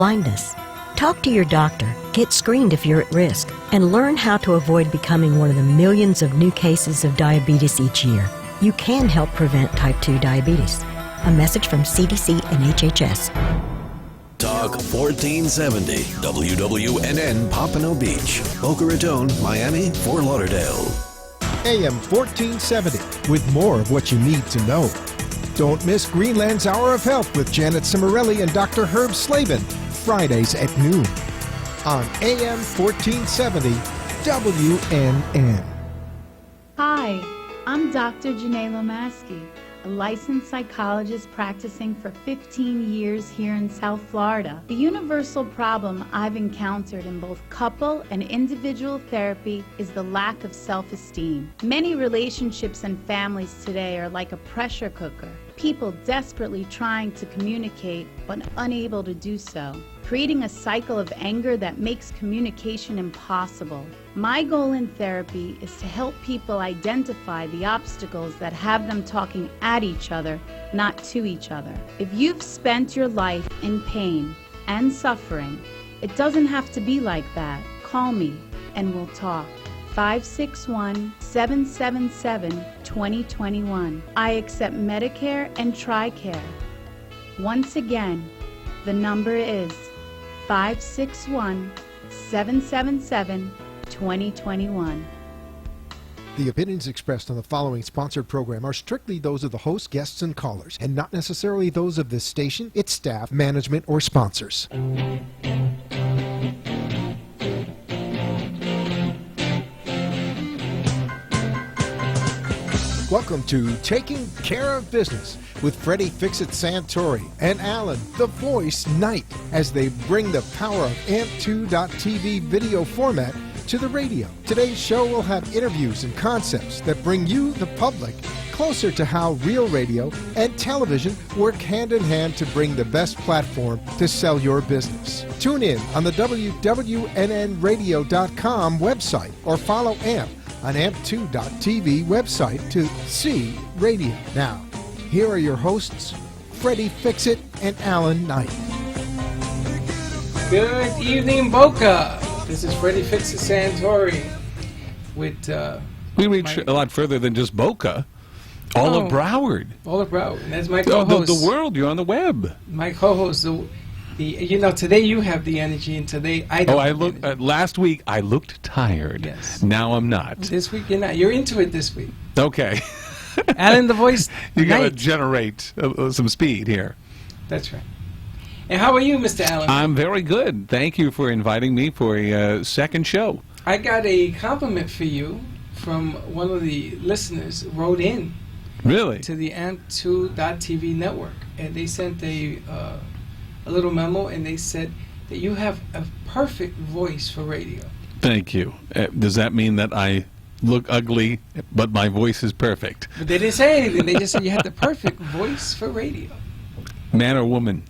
blindness. Talk to your doctor, get screened if you're at risk, and learn how to avoid becoming one of the millions of new cases of diabetes each year. You can help prevent type 2 diabetes. A message from CDC and HHS. Talk 1470, WWNN Pompano Beach, Boca Raton, Miami, Fort Lauderdale. AM 1470, with more of what you need to know. Don't miss Greenland's Hour of Health with Janet Cimarelli and Dr. Herb Slavin, Fridays at noon on AM 1470 WNN. Hi, I'm Dr. Janae Lomaski, a licensed psychologist practicing for 15 years here in South Florida. The universal problem I've encountered in both couple and individual therapy is the lack of self-esteem. Many relationships and families today are like a pressure cooker. People desperately trying to communicate but unable to do so, creating a cycle of anger that makes communication impossible. My goal in therapy is to help people identify the obstacles that have them talking at each other, not to each other. If you've spent your life in pain and suffering, it doesn't have to be like that. Call me and we'll talk. 561-777-2021. I accept Medicare and TRICARE. Once again, the number is 561-777-2021. The opinions expressed on the following sponsored program are strictly those of the host, guests, and callers, and not necessarily those of this station, its staff, management, or sponsors. Welcome to Taking Care of Business with Freddie Fix-It Santori and Alan, the Voice Knight, as they bring the power of AMP2.TV video format to the radio. Today's show will have interviews and concepts that bring you, the public, closer to how real radio and television work hand in hand to bring the best platform to sell your business. Tune in on the WWNNradio.com website or follow AMP on AMP2.TV website to see radio. Now, here are your hosts, Freddie Fix-It and Alan Knight. Good evening, Boca. This is Freddie Fix-It Santori with... we reach a lot further than just Boca. All of Broward. All of Broward. And that's my co-host. The world, you're on the web. My co-host, today you have the energy, and today I don't. Last week I looked tired. Yes. Now I'm not. This week you're not. You're into it this week. Okay. Alan, the Voice. You got to generate some speed here. That's right. And how are you, Mr. Allen? I'm very good. Thank you for inviting me for a second show. I got a compliment for you from one of the listeners wrote in. Really? To the AMP2.TV network. And they sent a little memo, and they said that you have a perfect voice for radio. Thank you. Does that mean that I look ugly, but my voice is perfect? But they didn't say anything. They just said you had the perfect voice for radio. Man or woman?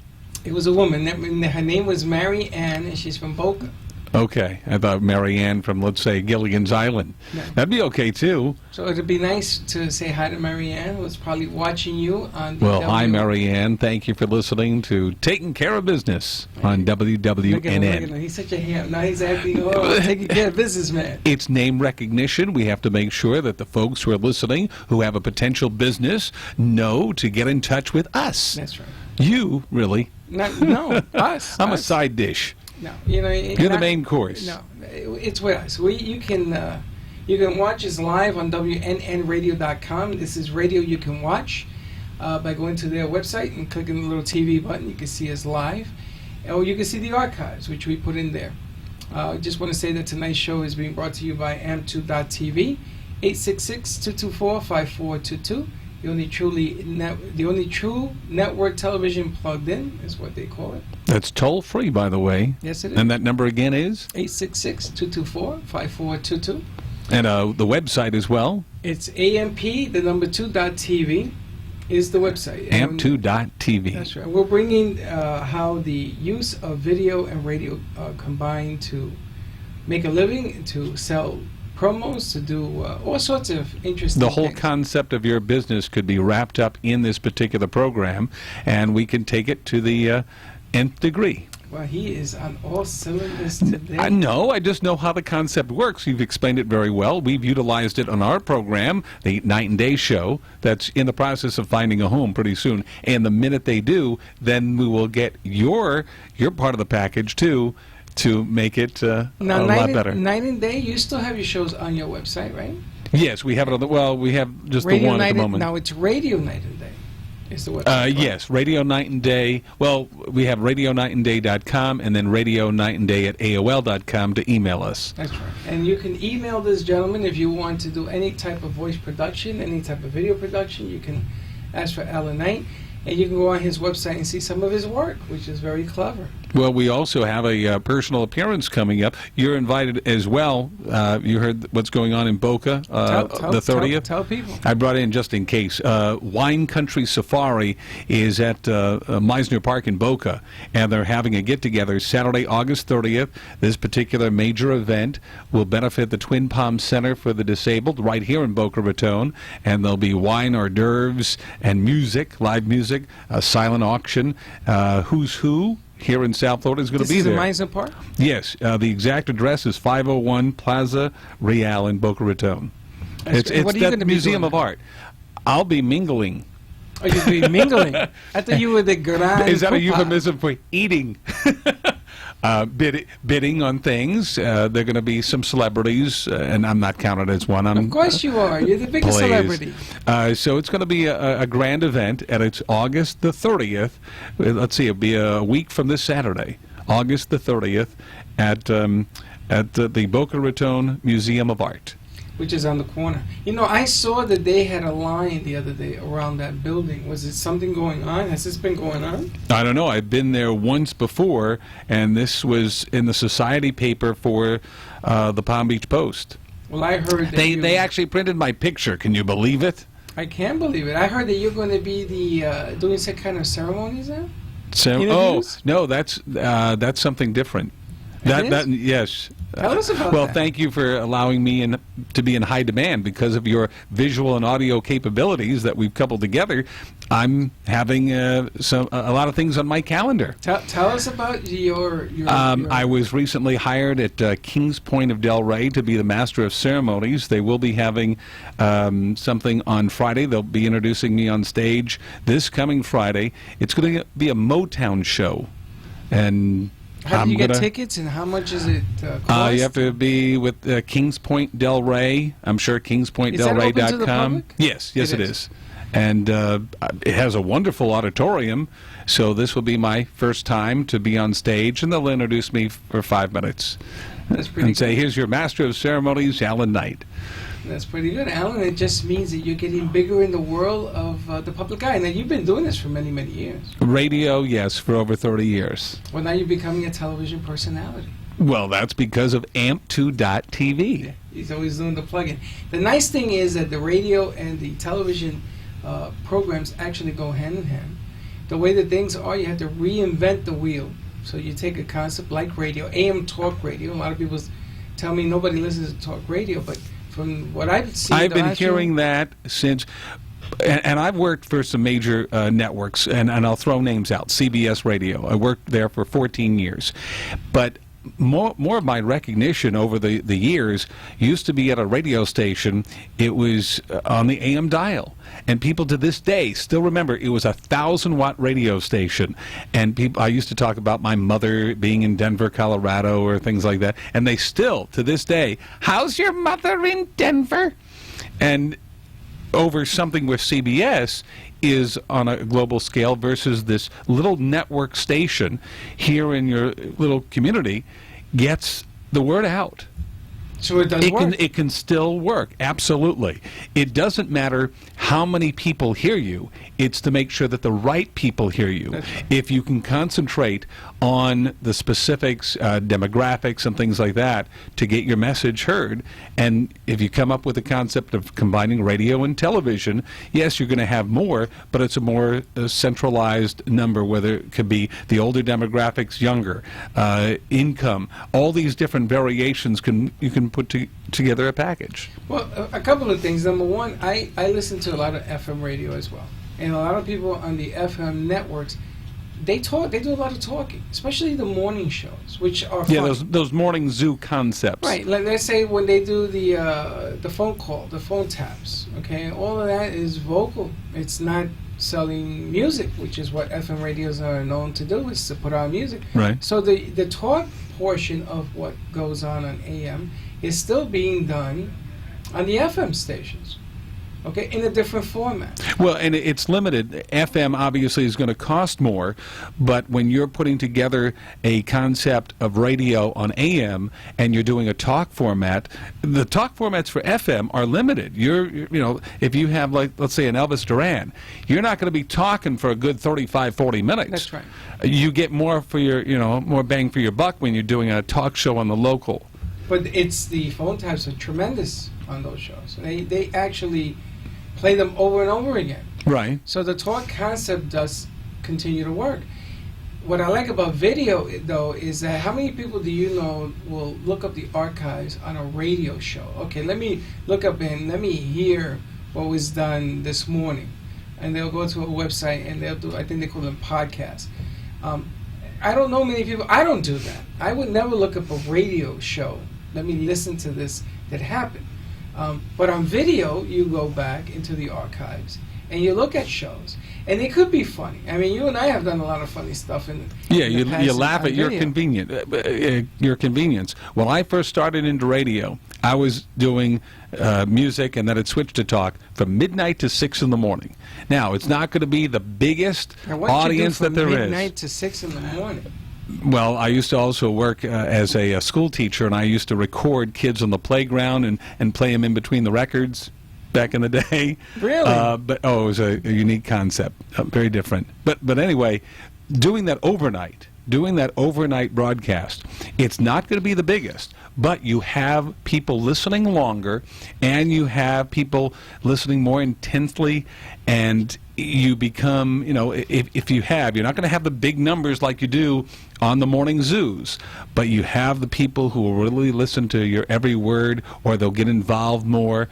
It was a woman. Her name was Mary Ann, and she's from Boca. Okay. I thought Mary Ann from, let's say, Gilligan's Island. No. That'd be okay, too. So it'd be nice to say hi to Mary Ann, who was probably watching you on... Well, hi, Mary Ann. Thank you for listening to Taking Care of Business on WWNN. Look at him. He's such a ham. Now he's acting, taking care of business, man. It's name recognition. We have to make sure that the folks who are listening, who have a potential business, know to get in touch with us. That's right. You, really. No, us. I'm a side dish. No, you're the main course. No, it's with us. You can watch us live on WNNradio.com. This is radio you can watch by going to their website and clicking the little TV button. You can see us live, or you can see the archives, which we put in there. I just want to say that tonight's show is being brought to you by AMP2.TV, 866-224-5422. The only true network television plugged in is what they call it. That's toll free, by the way. Yes, it is. And that number again is 866-224-5422. And the website as well. It's AMP2.TV is the website. AMP2.TV. That's right. We're bringing how the use of video and radio combine to make a living, to sell promos, to do all sorts of interesting The whole things. concept of your business could be wrapped up in this particular program, and we can take it to the nth degree. Well, he is on all cylinders today. I know. I just know how the concept works. You've explained it very well. We've utilized it on our program, the Night and Day Show, that's in the process of finding a home pretty soon. And the minute they do, then we will get your part of the package, too, to make it a lot better. Night and Day, you still have your shows on your website, right? Yes, we have it on the, well, we have just Radio the one Night at the moment. Now it's Radio Night and Day. Is the website Yes, Radio Night and Day. Well, we have radionightandday.com and then radionightandday@aol.com to email us. That's right. And you can email this gentleman if you want to do any type of voice production, any type of video production. You can ask for Alan Knight, and you can go on his website and see some of his work, which is very clever. Well, we also have a personal appearance coming up. You're invited as well. You heard what's going on in Boca, the 30th. Tell people. I brought in just in case. Wine Country Safari is at Meisner Park in Boca, and they're having a get-together Saturday, August 30th. This particular major event will benefit the Twin Palms Center for the Disabled right here in Boca Raton, and there'll be wine hors d'oeuvres and music, live music, a silent auction, who's who here in South Florida is going to be there. This is in Meisner Park? Yes. The exact address is 501 Plaza Real in Boca Raton. It's that Museum of Art. I'll be mingling. Oh, you'll be mingling? I thought you were the grand Is that a poopah. euphemism for eating? Bidding on things. There are going to be some celebrities, and I'm not counted as one. Of course you are. You're the biggest Please. celebrity. So it's going to be a grand event, and it's August the 30th. Let's see, it'll be a week from this Saturday, August the 30th, at the Boca Raton Museum of Art. Which is on the corner. You know, I saw that they had a line the other day around that building. Was it something going on? Has this been going on? I don't know. I've been there once before, and this was in the society paper for the Palm Beach Post. Well, I heard that They actually printed my picture. Can you believe it? I can't believe it. I heard that you're going to be the doing some kind of ceremonies there. Oh Interviews? no, that's something different. It is? Yes. Tell us about Well, that. thank you for allowing me to be in high demand because of your visual and audio capabilities that we've coupled together. I'm having a lot of things on my calendar. Tell us about your I was recently hired at Kings Point of Del Rey to be the Master of Ceremonies. They will be having something on Friday. They'll be introducing me on stage this coming Friday. It's going to be a Motown show. And How do you get tickets, and how much is it cost? you have to be with Kings Point Del Rey. I'm sure kingspointdelrey.com. Is that open to the public? Yes, it is. And it has a wonderful auditorium, so this will be my first time to be on stage, and they'll introduce me for 5 minutes. That's pretty And say, good. here's your Master of Ceremonies, Alan Knight. That's pretty good, Alan. It just means that you're getting bigger in the world of the public eye. Now, you've been doing this for many, many years. Radio, yes, for over 30 years. Well, now you're becoming a television personality. Well, that's because of AMP2.TV. He's always doing the plug-in. The nice thing is that the radio and the television programs actually go hand in hand. The way that things are, you have to reinvent the wheel. So you take a concept like radio, AM talk radio. A lot of people tell me nobody listens to talk radio, but from what I've seen, I've been hearing that since, and I've worked for some major networks, and I'll throw names out. CBS Radio. I worked there for 14 years. But more of my recognition over the years used to be at a radio station. It was on the AM dial. And people to this day still remember it was a 1,000-watt radio station. And I used to talk about my mother being in Denver, Colorado, or things like that. And they still, to this day, how's your mother in Denver? And over something with CBS is on a global scale versus this little network station here in your little community gets the word out. So it does work. It can still work, absolutely. It doesn't matter how many people hear you. It's to make sure that the right people hear you. That's right. If you can concentrate on the specifics, demographics, and things like that to get your message heard, and if you come up with the concept of combining radio and television, yes, you're going to have more, but it's a more centralized number, whether it could be the older demographics, younger, income, all these different variations you can put together a package. Well, a couple of things. Number one, I listen to a lot of FM radio as well. And a lot of people on the FM networks, they talk. They do a lot of talking, especially the morning shows, which are Yeah, fun. those morning zoo concepts. Right. Let's say when they do the phone call, the phone taps. Okay, all of that is vocal. It's not selling music, which is what FM radios are known to do, is to put on music. Right. So the talk portion of what goes on AM is still being done on the FM stations. Okay, in a different format. Well, and it's limited. FM obviously is going to cost more, but when you're putting together a concept of radio on AM and you're doing a talk format, the talk formats for FM are limited. If you have, like, let's say an Elvis Duran, you're not going to be talking for a good 35, 40 minutes. That's right. You get more for your, more bang for your buck when you're doing a talk show on the local. But the phone taps are tremendous on those shows. They actually play them over and over again. Right. So the talk concept does continue to work. What I like about video, though, is that how many people do you know will look up the archives on a radio show? Okay, let me look up and let me hear what was done this morning. And they'll go to a website and they'll do, I think they call them podcasts. I don't know many people, I don't do that. I would never look up a radio show. Let me listen to this that happened. But on video, you go back into the archives and you look at shows, and they could be funny. I mean, you and I have done a lot of funny stuff in Yeah, in the past you laugh on at your video. your convenience. When I first started into radio, I was doing music, and then it switched to talk from midnight to 6 in the morning. Now, it's not going to be the biggest And what audience you do that there from is. midnight to 6 in the morning. Well, I used to also work as a school teacher, and I used to record kids on the playground and play them in between the records back in the day. Really? It was a unique concept, very different. But anyway, doing that overnight broadcast, it's not going to be the biggest, but you have people listening longer, and you have people listening more intensely, and you become, if you're not going to have the big numbers like you do on the morning zoos, but you have the people who will really listen to your every word, or they'll get involved more.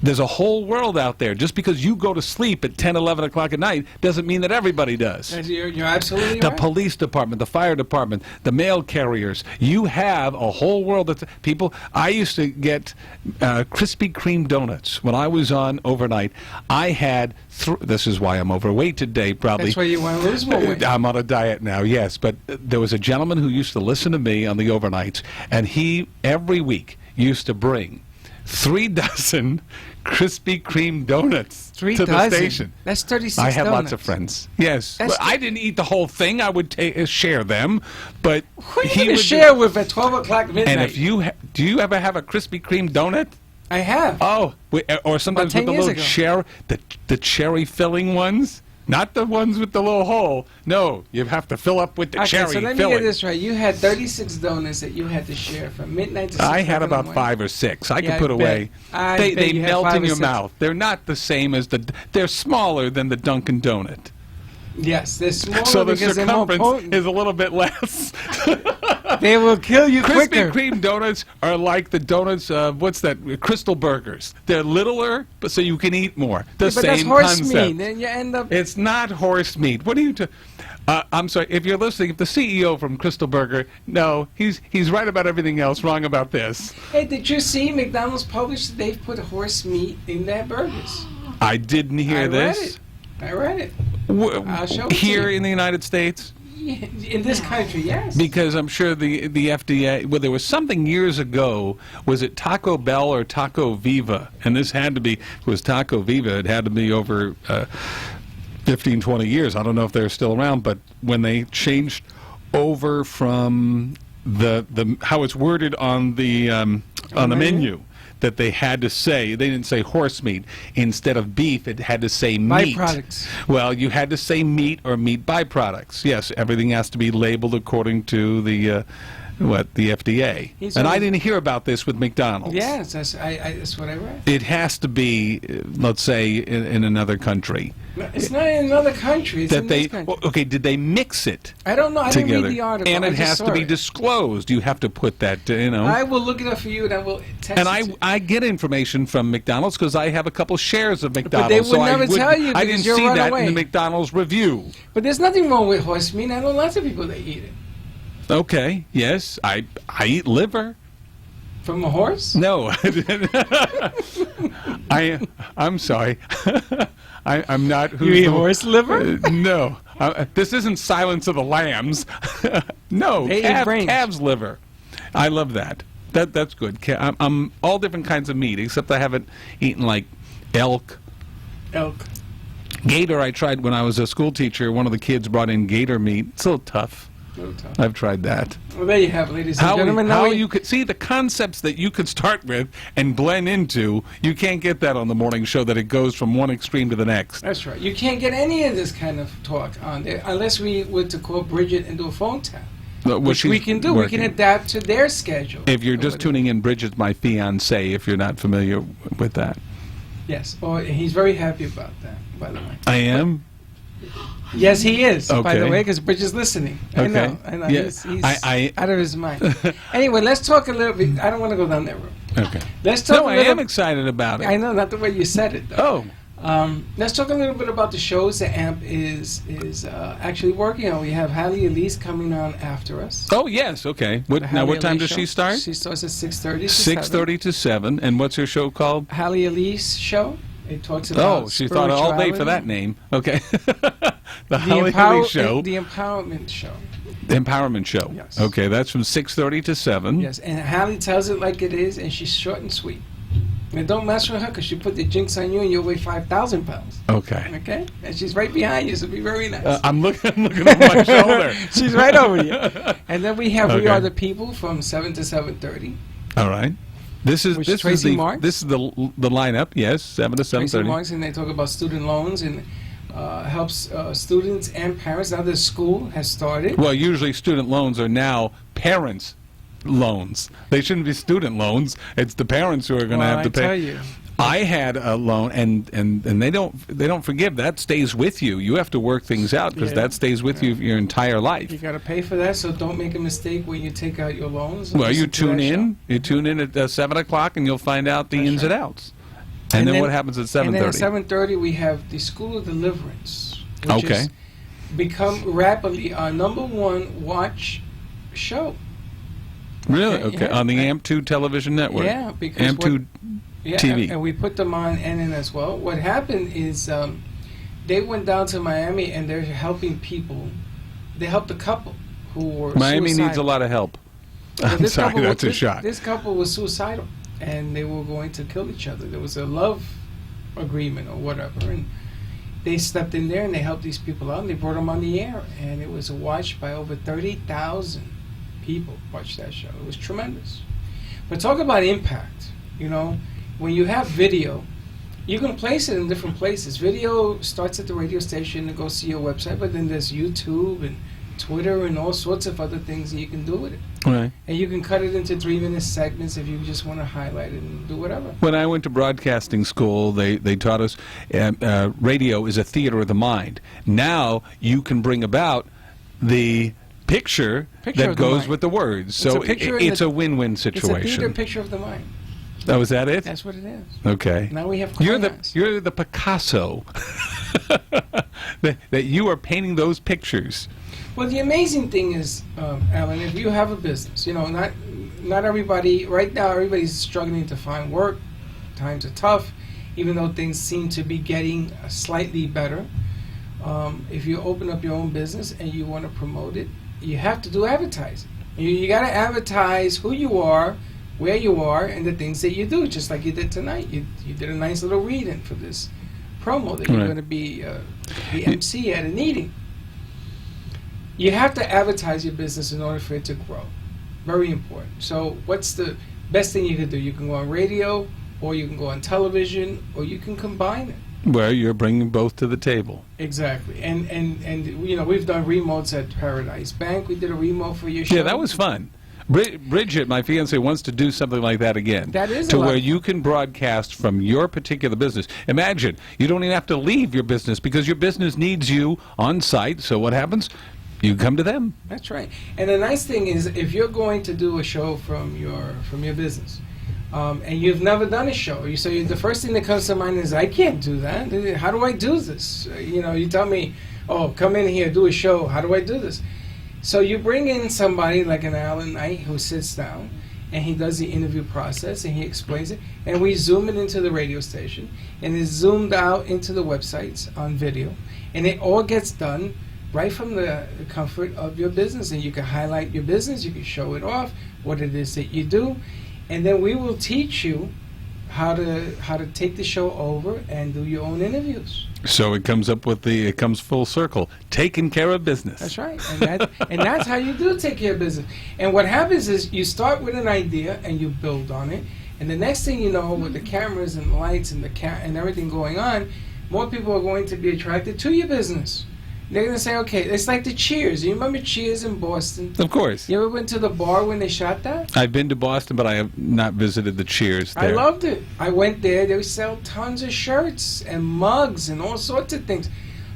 There's a whole world out there. Just because you go to sleep at 10, 11 o'clock at night doesn't mean that everybody does. You're absolutely The right. police department, the fire department, the mail carriers. You have a whole world of people. I used to get Krispy Kreme donuts when I was on overnight. I had, this is why I'm overweight today, probably. That's why you want to lose more weight. I'm on a diet now, yes. But there was a gentleman who used to listen to me on the overnights, and he, every week, used to bring 3 dozen Krispy Kreme donuts to the station. That's 36 I had donuts. lots of friends. Yes. That's Well, I didn't eat the whole thing. I would share them, but Who are you he going would to share with at 12 o'clock midnight? And if you do you ever have a Krispy Kreme donut? I have. Oh, or sometimes About 10 with the years little ago. the cherry filling ones. Not the ones with the little hole. No, you have to fill up with the Okay, cherry so let me filling. get this right. You had 36 donuts that you had to share from midnight to 6 I had in the about morning. 5 or 6. I Yeah, could put I away. bet. They bet you had melt 5 in or your 6. mouth. They're not the same as they're smaller than the Dunkin' Donut. Yes, they're smaller So the because they're more circumference potent. is a little bit less. They will kill you Krispy quicker. Kreme donuts are like the donuts of, what's that, Crystal Burgers. They're littler, but so you can eat more. The Yeah, but same that's horse concept. meat. Then you end up. It's not horse meat. What are you I'm sorry, if you're listening, if the CEO from Crystal Burger, no, he's right about everything else, wrong about this. Hey, did you see McDonald's published that they've put horse meat in their burgers? I didn't hear I read this. it. I read it. I'll show it to Here you. in the United States? Yeah, in this country, yes. Because I'm sure the FDA, well, there was something years ago, was it Taco Bell or Taco Viva? And this had to be, it was Taco Viva, it had to be over 15, 20 years. I don't know if they're still around, but when they changed over from the how it's worded on the menu, that they had to say, they didn't say horse meat. Instead of beef, it had to say meat. Byproducts. Well, you had to say meat or meat byproducts. Yes, everything has to be labeled according to the the FDA. And I didn't hear about this with McDonald's. Yes, that's what I read. It has to be, let's say, in another country. No, it's not in another country. It's that in they this country. okay? Did they mix it I don't know. I didn't together? read the article. And I it just has saw to be it. disclosed. You have to put that. I will look it up for you, and I will text And it to you. I get information from McDonald's because I have a couple shares of McDonald's. they would so never tell you I because didn't you'll see run that away. in the McDonald's review. But there's nothing wrong with horse meat. I know lots of people that eat it. Okay, yes, I eat liver. From a horse? No, I'm sorry. I'm not. You eat horse liver? No, this isn't Silence of the Lambs. No, They eat brains. calf's liver. I love that. That's good. I'm all different kinds of meat, except I haven't eaten like elk. Elk. Gator I tried when I was a school teacher. One of the kids brought in gator meat. It's a little tough. I've tried that. Well, there you have it, ladies and gentlemen. How Now you could see the concepts that you could start with and blend into, you can't get that on the morning show, that it goes from one extreme to the next. That's right. You can't get any of this kind of talk on there unless we were to call Bridget and do a phone tap. Which we can do. Working. We can adapt to their schedule. If you're just tuning in, Bridget's my fiancée, if you're not familiar with that. Yes. Oh, he's very happy about that, by the way. I am? Yes, he is, by the Okay. way, because Bridget's listening. I Okay. know. I know. Yeah. He's I- out of his mind. Anyway, let's talk a little bit. I don't want to go down that road. Okay. Let's talk No, a I little am excited about it. I know, not the way you said it, though. Oh, Let's talk a little bit about the shows that AMP is actually working on. We have Hallie Elise coming on after us. oh yes, okay. The Now, Hallie what time Elise does she show. start? She starts at 6:30 to 6:30 to 7. And what's her show called? 7. Hallie Elise show. It talks about Oh, she thought all day for that spirituality. name. Okay. the The, Holly Show. the empowerment show. The Empowerment Show. Yes. Okay, that's from 6:30 to 7. Yes, and Hallie tells it like it is, and she's short and sweet. And don't mess with her because she put the jinx on you and you'll weigh 5,000 pounds. Okay. Okay? And she's right behind you, so be very nice. I'm looking over my shoulder. She's right over you. And then we have We Okay. Are the People from 7 to 7:30. All right. This is Which this is Tracy the Marks? this is the lineup. Yes, 7 to Tracy 7:30. Marks, and they talk about student loans and helps students and parents. Now the school has started. Well, usually student loans are now parents' loans. They shouldn't be student loans. It's the parents who are going to Well, have to I pay. tell you. I had a loan, and they don't forgive. That stays with you. You have to work things out because Yeah. that stays with you your entire life. You got to pay for that, so don't make a mistake when you take out your loans. Well, you Listen to that tune in. show. You tune in at 7 o'clock, and you'll find out the That's ins right. and outs. And then what happens at And then 7:30? at 7:30 we have the School of Deliverance, which Okay. has become rapidly our #1 watch show. Really? Okay, Okay. yeah. On the AMP2 television network. Yeah, because AMP2 Yeah, TV. and we put them on NN as well. What happened is they went down to Miami and they're helping people. They helped a couple who were Miami suicidal. needs a lot of help. Well, I'm this sorry, couple that's was, a shock. This couple was suicidal, and they were going to kill each other. There was a love agreement or whatever, and they stepped in there and they helped these people out, and they brought them on the air, and it was watched by over 30,000 people. Watched that show. It was tremendous. But talk about impact. You know, when you have video, you can place it in different places. Video starts at the radio station and go see your website, but then there's YouTube and Twitter and all sorts of other things that you can do with it. Right. And you can cut it into 3-minute segments if you just want to highlight it and do whatever. When I went to broadcasting school, they taught us radio is a theater of the mind. Now you can bring about the picture Picture that of the goes mind. with the words. It's So a picture in it's the- a win-win It's a theater situation. picture of the mind. Oh, is that it? That's what it is. Okay. Now we have You're crayons. the Picasso that you are painting those pictures. Well, the amazing thing is, Alan, if you have a business, you know, not everybody, right now everybody's struggling to find work. Times are tough, even though things seem to be getting slightly better. If you open up your own business and you want to promote it, you have to do advertising. You got to advertise who you are, where you are, and the things that you do, just like you did tonight. You did a nice little read-in for this promo that you're Right. going to be the MC at an eating. You have to advertise your business in order for it to grow. Very important. So what's the best thing you can do? You can go on radio, or you can go on television, or you can combine it. Well, you're bringing both to the table. Exactly. And you know, we've done remotes at Paradise Bank. We did a remote for your show. Yeah, that was fun. Bridget, my fiance, wants to do something like that again. That is to a lot where of you can broadcast from your particular business. Imagine you don't even have to leave your business because your business needs you on site. So what happens? You come to them. That's right. And the nice thing is, if you're going to do a show from your business, and you've never done a show, the first thing that comes to mind is, I can't do that. How do I do this? You tell me, oh, come in here, do a show. How do I do this? So you bring in somebody like an Alan Knight who sits down and he does the interview process and he explains it, and we zoom it into the radio station and it's zoomed out into the websites on video, and it all gets done right from the comfort of your business. And you can highlight your business, you can show it off, what it is that you do, and then we will teach you how to take the show over and do your own interviews. So it comes full circle. Taking care of business. That's right, and that's how you do take care of business. And what happens is you start with an idea and you build on it, and the next thing you know, with the cameras and the lights and and everything going on, more people are going to be attracted to your business. They're going to say, okay, it's like the Cheers. You remember Cheers in Boston? Of course. You ever went to the bar when they shot that? I've been to Boston, but I have not visited the Cheers there. I loved it. I went there. They would sell tons of shirts and mugs and all sorts of things.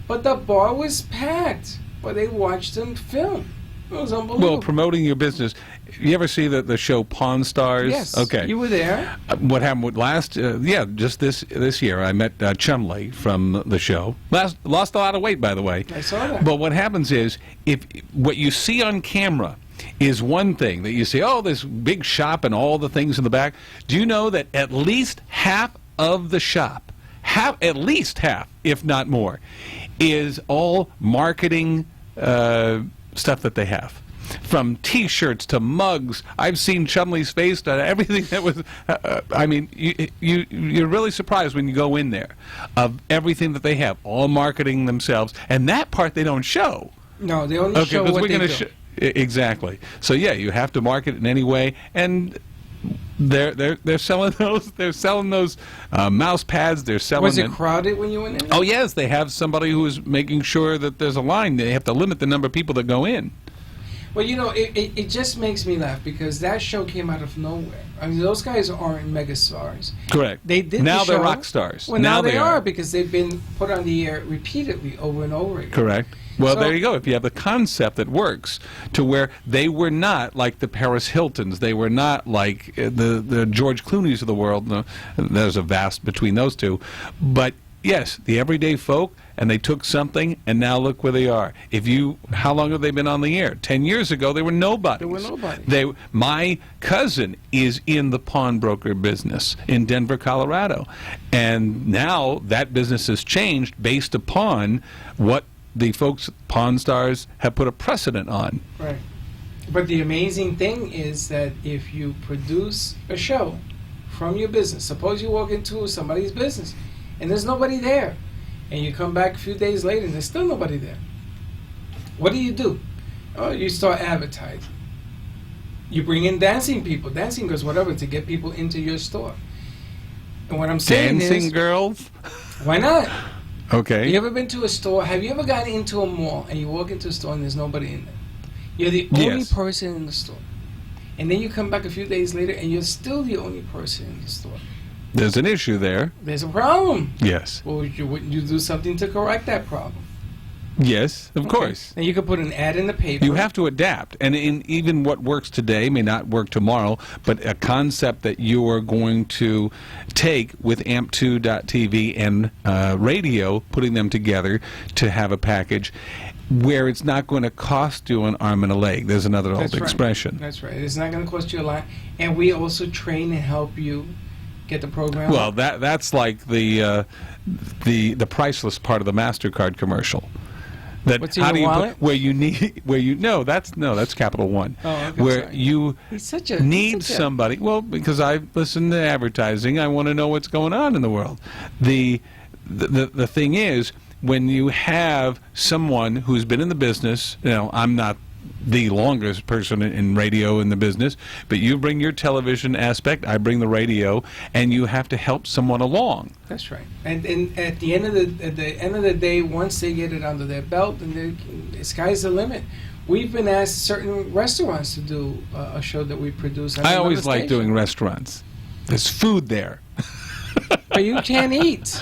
But the bar was packed. But they watched them film. It was unbelievable. Well, promoting your business. You ever see the show Pawn Stars? Yes. Okay. You were there. What happened with just this year, I met Chumley from the show. Lost a lot of weight, by the way. I saw that. But what happens is, if what you see on camera is one thing, that you see, oh, this big shop and all the things in the back. Do you know that at least half of the shop, at least half, if not more, is all marketing stuff that they have? From T-shirts to mugs. I've seen Chumley's face on everything that was. I mean, you're really surprised when you go in there of everything that they have, all marketing themselves, and that part they don't show. No, they only show what they do. Exactly. So yeah, you have to market in any way, and they're selling those. They're selling those mouse pads. They're selling. Was it crowded when you went in? Oh yes, they have somebody who is making sure that there's a line. They have to limit the number of people that go in. Well, it just makes me laugh because that show came out of nowhere. I mean, those guys aren't megastars. Correct. They did now the show. They're rock stars. Well, now they are because they've been put on the air repeatedly over and over again. Correct. Well, So- there you go. If you have the concept that works, to where they were not like the Paris Hiltons, they were not like the George Clooney's of the world. No, there's a vast between those two, but yes, the everyday folk, and they took something, and now look where they are. How long have they been on the air? 10 years ago, they were nobodies. They were nobodies. My cousin is in the pawnbroker business in Denver, Colorado, and now that business has changed based upon what the folks at Pawn Stars have put a precedent on. Right. But the amazing thing is that if you produce a show from your business, suppose you walk into somebody's business and there's nobody there, and you come back a few days later and there's still nobody there. What do? Oh, you start advertising. You bring in dancing girls, whatever, to get people into your store. And what I'm saying Dancing is, girls? why not? Okay. You ever been to a store? Have you ever gotten into a mall and you walk into a store and there's nobody in there? You're the only Yes. person in the store. And then you come back a few days later and you're still the only person in the store. There's an issue there. There's a problem. Yes. Well, wouldn't you do something to correct that problem? Yes, of course. And you could put an ad in the paper. You have to adapt, and even what works today may not work tomorrow, but a concept that you are going to take with AMP2.TV and radio, putting them together to have a package where it's not going to cost you an arm and a leg. There's another old That's right. expression. That's right. It's not going to cost you a lot. And we also train and help you get the program. Well, that's like the priceless part of the MasterCard commercial. That What's in how your do you wallet? that's Capital One. Oh, okay, where sorry. you He's such a- need he's such a- somebody. Well, because I listen to advertising, I want to know what's going on in the world. The thing is, when you have someone who's been in the business, I'm not the longest person in radio in the business, but you bring your television aspect, I bring the radio, and you have to help someone along. That's right. And at the end of the day, once they get it under their belt, and the sky's the limit. we've been asked certain restaurants to do a show that we produce. I always like doing restaurants. There's food there. But you can't eat.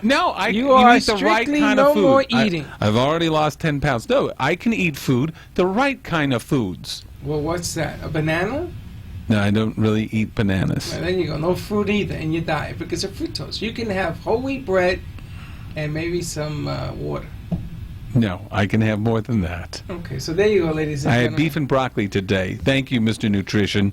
No, You are eat the right strictly kind no of food. more eating. I've already lost 10 pounds. No, I can eat food, the right kind of foods. Well, what's that? A banana? No, I don't really eat bananas. Well, there you go. No fruit either in your diet because of fructose. You can have whole wheat bread and maybe some water. No, I can have more than that. Okay, so there you go, ladies and I gentlemen. had beef and broccoli today. Thank you, Mr. Nutrition.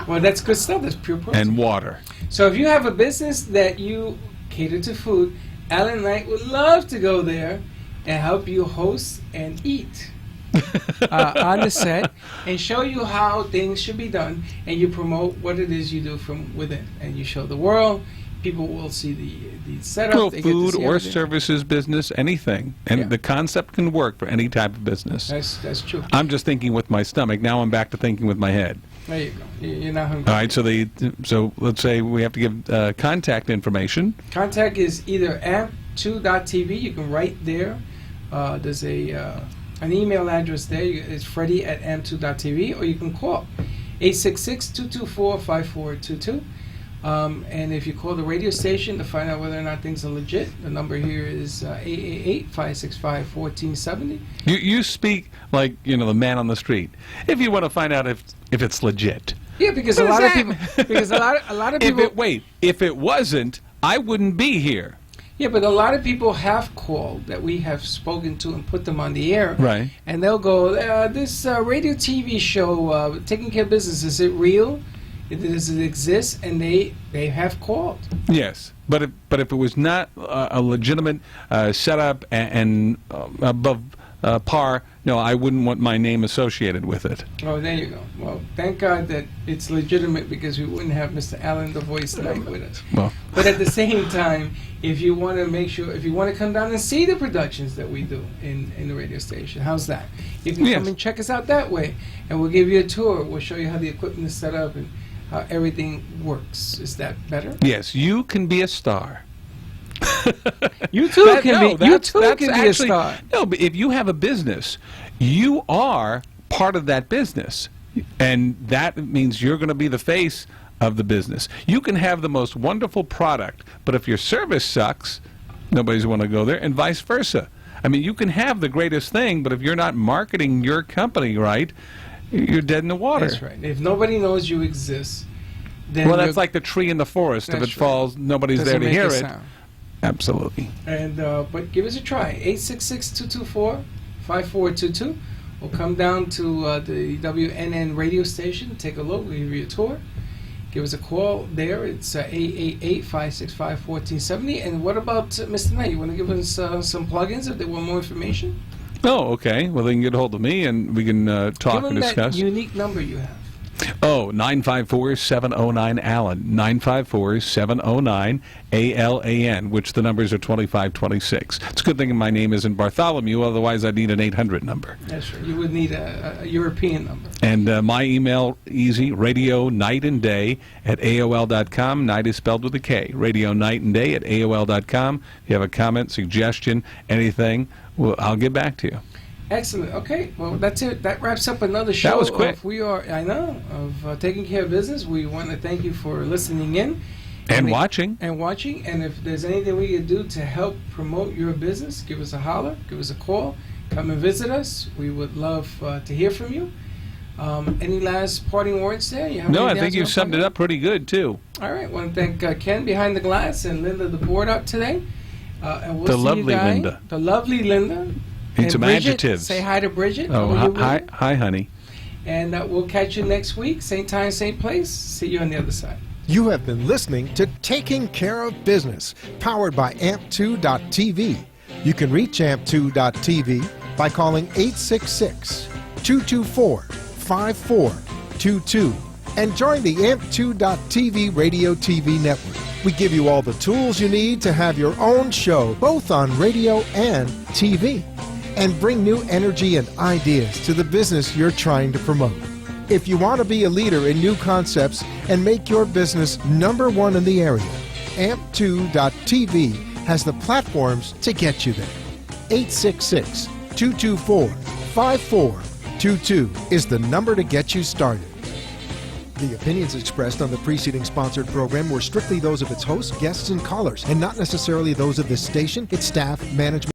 Well, that's good stuff. That's pure protein. And water. So if you have a business that you cater to food, Alan Knight would love to go there and help you host and eat on the set and show you how things should be done, and you promote what it is you do from within, and you show the world. People will see the setup. Well, they get to food see or everything. services business, anything. And Yeah. the concept can work for any type of business. That's true. I'm just thinking with my stomach. Now I'm back to thinking with my head. There you go. You're not hungry. All right, so let's say we have to give contact information. Contact is either amp2.tv. You can write there. There's an email address there. It's Freddie@amp2.tv, or you can call 866-224-5422. And if you call the radio station to find out whether or not things are legit, the number here is 888-565-1470. You speak like the man on the street. If you want to find out if it's legit. Yeah, because What a lot does of people. Because a lot of people. If it wasn't, I wouldn't be here. Yeah, but a lot of people have called that we have spoken to and put them on the air. Right. And they'll go, this radio TV show, Taking Care of Business, is it real? Does it exist? And they have called. Yes, but if it was not a legitimate setup and above par, no, I wouldn't want my name associated with it. Oh, there you go. Well, thank God that it's legitimate, because we wouldn't have Mr. Allen the Voice Knight with us. Well, But at the same time, if you want to make sure, if you want to come down and see the productions that we do in the radio station, how's that? You can Yes. come and check us out that way, and we'll give you a tour. We'll show you how the equipment is set up and how everything works. Is that better? yes, you can be a star. You too can be. You too can be a actually- star. No, but if you have a business, you are part of that business, and that means you're going to be the face of the business. You can have the most wonderful product, but if your service sucks, nobody's going to go there, and vice versa. I mean, you can have the greatest thing, but if you're not marketing your company right, you're dead in the water. That's right. If nobody knows you exist, then Well, that's you're- like the tree in the forest. If it That's right. falls, nobody's doesn't there to make hear a it. sound. Absolutely. And but give us a try. 866-224-5422. We'll come down to the WNN radio station, take a look, we'll give you a tour. Give us a call there. It's 888-565-1470. And what about Mr. Knight? You want to give us some plugins if they want more information? Oh, okay. Well, they can get a hold of me, and we can talk Give and them discuss. that unique number you have. Oh, 954-709-ALLEN. 954-709-ALAN, which the numbers are 2526. It's a good thing my name isn't Bartholomew, otherwise I'd need an 800 number. That's right. You would need a European number. And my email, easy, radio night and day at AOL.com. Night is spelled with a K. Radio night and day at AOL.com. If you have a comment, suggestion, anything, well, I'll get back to you. Excellent. Okay. Well, that's it. That wraps up another show. That was quick. Of Taking Care of Business. We want to thank you for listening in. And watching. And if there's anything we can do to help promote your business, give us a holler, give us a call, come and visit us. We would love to hear from you. Any last parting words there? You have No, I anything think else you wanna summed plug it up pretty good, too. in? All right. I want to thank Ken behind the glass and Linda the board up today. And we'll The see lovely you guys. Linda. The lovely Linda. Need And some Bridget, adjectives. Say hi to Bridget. Oh, How are you, hi, Bridget? hi, honey. And we'll catch you next week, same time, same place. See you on the other side. You have been listening to Taking Care of Business, powered by AMP2.tv. You can reach AMP2.tv by calling 866-224-5422 and join the AMP2.tv radio TV network. We give you all the tools you need to have your own show, both on radio and TV, and bring new energy and ideas to the business you're trying to promote. If you want to be a leader in new concepts and make your business #1 in the area, AMP2.tv has the platforms to get you there. 866-224-5422. 5422 is the number to get you started. The opinions expressed on the preceding sponsored program were strictly those of its hosts, guests, and callers, and not necessarily those of this station, its staff, management,